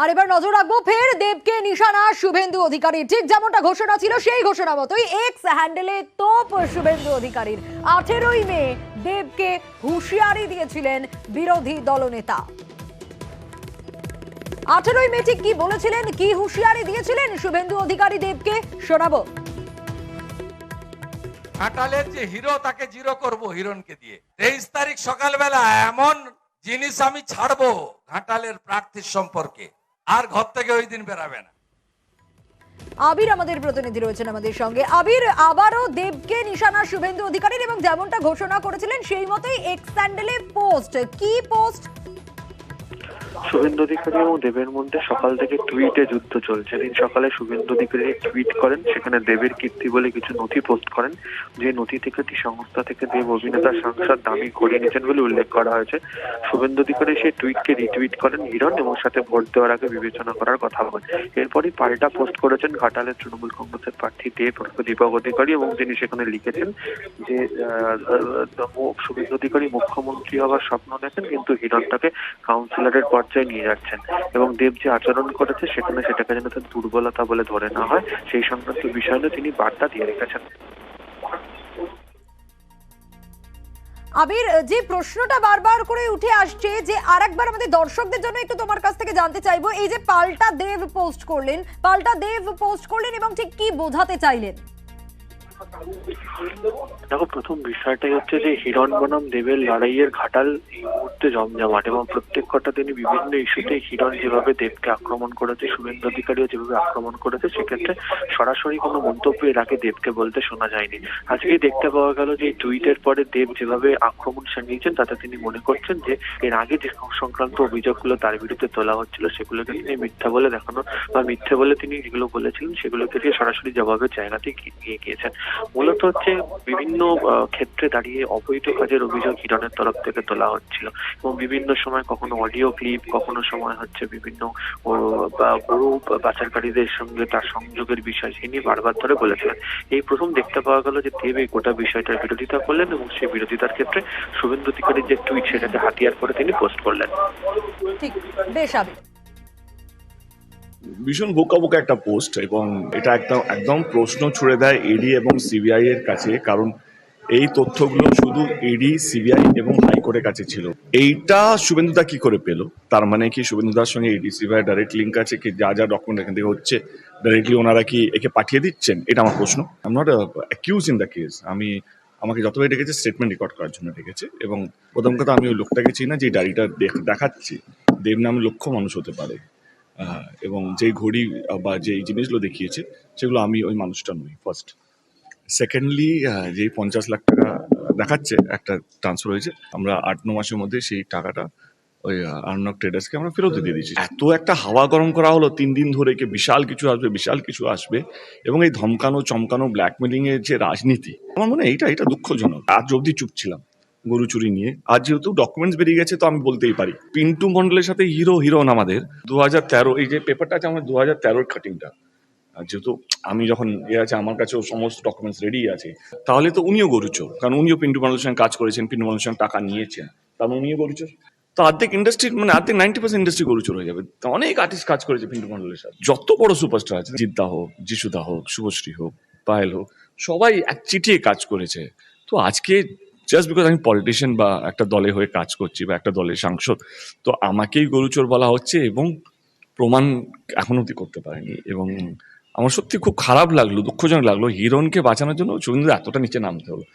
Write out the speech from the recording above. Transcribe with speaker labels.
Speaker 1: আর এবার নজর রাখবো ফের দেবকে নিশানা শুভেন্দু অধিকারী। ঠিক যেমনটা ঘোষণা ছিল সেই ঘোষণা মতোই এক্স হ্যান্ডেলে তোপ শুভেন্দু অধিকারীর। 18ই মে দেবকে হুঁশিয়ারি দিয়েছিলেন বিরোধী দলনেতা। 18ই মে ঠিক কি বলেছিলেন, কি হুঁশিয়ারি দিয়েছিলেন শুভেন্দু অধিকারী দেবকে, শোনাবো।
Speaker 2: ঘাটালের যে হিরো তাকে জিরো করব হিরণকে দিয়ে। 23 তারিখ সকালবেলা এমন জিনিস আমি ছাড়বো ঘাটালের প্রার্থীর সম্পর্কে, আর ঘর থেকে ওই দিন বেরাবে না।
Speaker 1: আবির আমাদের প্রতিনিধি রয়েছেন আমাদের সঙ্গে। আবির, আবারও দেবকে নিশানা শুভেন্দু অধিকারীর এবং যেমনটা ঘোষণা করেছিলেন সেই মতোই এক্স স্যান্ডেলে পোস্ট। কি পোস্ট?
Speaker 3: শুভেন্দু অধিকারী এবং দেবের মধ্যে সকাল থেকে টুইটে যুদ্ধ চলছে। দিন সকালে শুভেন্দু অধিকারী টুইট করেন, সেখানে দেবের কীর্তি বলে কিছু নথি পোস্ট করেন। যে নথি থেকে একটি সংস্থা থেকে দেব অভিনেতা সাংসদ দামি ঘড়ি নিয়েছেন বলে উল্লেখ করা হয়েছে। শুভেন্দু অধিকারী সেই টুইটকে রিটুইট করেন হিরণ এবং সাথে ভোট দেওয়ার আগে বিবেচনা করার কথা বলেন। এরপরই পাল্টা পোস্ট করেছেন ঘাটালের তৃণমূল কংগ্রেসের প্রার্থী দেব দীপক অধিকারী এবং তিনি সেখানে লিখেছেন যে শুভেন্দু অধিকারী মুখ্যমন্ত্রী হওয়ার স্বপ্ন দেখেন, কিন্তু হিরণটাকে কাউন্সিলরের পর্যায়ে নিয়ে যাচ্ছেন এবং দেব যে আচরণ করেছে সেখানে সেটাকে যেন তার দুর্বলতা বলে ধরে না হয়, সেই সংক্রান্ত বিষয় নিয়ে তিনি বার্তা দিয়ে রেখেছেন।
Speaker 1: আবির, যে প্রশ্নটা বারবার করে উঠে আসছে, যে আরেকবার আমাদের দর্শকদের জন্য একটু তোমার কাছ থেকে জানতে চাইবো, এই যে পাল্টা দেব পোস্ট করলেন এবং ঠিক কি বোঝাতে চাইলেন?
Speaker 3: দেখো, প্রথম বিষয়টাই হচ্ছে যে হিরণ বনাম দেবের লড়াইয়ের ঘাটাল এই মুহূর্তে জমজমাট এবং প্রত্যেক কটা দিনই বিভিন্ন ইস্যুতে হিরণ যেভাবে দেবকে আক্রমণ করেছে, শুভেন্দু অধিকারীও যেভাবে আক্রমণ করেছে, সেক্ষেত্রে সরাসরি কোনো মন্তব্য এর আগে দেবকে বলতে শোনা যায়নি। আজকেই দেখতে পাওয়া গেল যে টুইটের পরে দেব যেভাবে আক্রমণ সানিয়েছেন তাতে তিনি মনে করছেন যে এর আগে যে সংক্রান্ত অভিযোগগুলো তার বিরুদ্ধে তোলা হচ্ছিল সেগুলোকে তিনি মিথ্যা বলে দেখানো বা মিথ্যে বলে তিনি যেগুলো বলেছিলেন সেগুলোকে দিয়ে সরাসরি জবাবের জায়গাতে গিয়ে গিয়েছেন। মূলত হচ্ছে বিভিন্ন ক্ষেত্রে দাঁড়িয়ে অবৈধ কাজের অভিযোগ হিরণের তরফ থেকে তোলা হচ্ছিল এবং বিভিন্ন সময় কখনো অডিও ক্লিপ, কখনো সময় হচ্ছে বিভিন্ন গরু পাচারকারীদের সঙ্গে তার সংযোগের বিষয় তিনি বারবার ধরে বলেছিলেন। এই প্রথম দেখতে পাওয়া গেল যে দেব এই গোটা বিষয়টার বিরোধিতা করলেন এবং সেই বিরোধিতার ক্ষেত্রে শুভেন্দু অধিকারীর যে টুইট সেটাকে হাতিয়ার করে তিনি পোস্ট করলেন।
Speaker 1: ঠিক, বেশ আবির।
Speaker 4: ভীষণ বোকা বোকা একটা পোস্ট এবং এটা একদম প্রশ্ন ছুড়ে দেয় ইডি এবং সিবিআই এর কাছে, কারণ এই তথ্যগুলো শুধু ইডি, সিবিআই এবং হাইকোর্টের কাছে ছিল। এইটা শুভেন্দুদা কি করে পেল? তার মানে কি শুভেন্দুদার সঙ্গে ইডি সিবিআই ডাইরেক্ট লিঙ্ক আছে কি? যা যা ডকুমেন্ট এখান থেকে হচ্ছে ডাইরেক্টলি ওনারা কি একে পাঠিয়ে দিচ্ছেন? এটা আমার প্রশ্ন। I am not accuse in the case. আমাকে যতবারই ডেকেছে স্টেটমেন্ট রেকর্ড করার জন্য ডেকেছে এবং প্রথম কথা আমি ওই লোকটাকে চিনি না যে ডায়েরিটা দেখাচ্ছি। দেব নামে লক্ষ মানুষ হতে পারে এবং যেই ঘড়ি বা যেই জিনিসগুলো দেখিয়েছে সেগুলো আমি ওই মানুষটা নই, ফার্স্ট। সেকেন্ডলি, যেই 50 লাখ টাকা দেখাচ্ছে একটা ট্রান্সফার হয়েছে, আমরা 8-9 মাসের মধ্যে সেই টাকাটা ওই আর্নক ট্রেডার্সকে আমরা ফেরত দিয়ে দিয়েছি। এত একটা হাওয়া গরম করা হলো 3 দিন ধরে, কি বিশাল কিছু আসবে এবং এই ধমকানো চমকানো ব্ল্যাকমেলিং এর যে রাজনীতি, আমার মনে হয় এটা দুঃখজনক। আজ অবধি চুপ ছিলাম গরু চুরি নিয়ে, আজ যেহেতু ডকুমেন্টস বেরিয়ে গেছে তো আমি বলতেই পারি। পিন্টু মন্ডলের সাথে হিরণ আমাদের 2013, এই যে পেপারটা আছে আমার 2013 কাটিংটা, যেহেতু আমি যখন আছে আমার কাছেও সমস্ত ডকুমেন্টস রেডি আছে, তাহলে তো উনিও গরুচোর, কারণ উনিও পিন্টু মন্ডলের সঙ্গে কাজ করেছেন, পিন্টু মন্ডলের সঙ্গে টাকা নিয়েছেন, কারণ উনিও গরুচোর। তো অর্ধেক ইন্ডাস্ট্রি, মানে অর্ধেক 90% ইন্ডাস্ট্রি গরুচোর হয়ে যাবে। তো অনেক আর্টিস্ট কাজ করেছে পিন্টু মন্ডলের সাথে, যত বড় সুপারস্টার আছে, জিদ্দা হোক, যিশুদা হোক, শুভশ্রী হোক, পায়েল হোক, সবাই এক চিঠিয়ে কাজ করেছে। তো আজকে জাস্ট বিকজ আমি পলিটিশিয়ান বা একটা দলে হয়ে কাজ করছি বা একটা দলের সাংসদ, তো আমাকেই গরুচোর বলা হচ্ছে এবং প্রমাণ এখনো অব্দি করতে পারেনি। এবং আমার সত্যি খুব খারাপ লাগলো, দুঃখজনক লাগলো, হিরণকে বাঁচানোর জন্য শুভেন্দু এতটা নিচে নামতে হলো।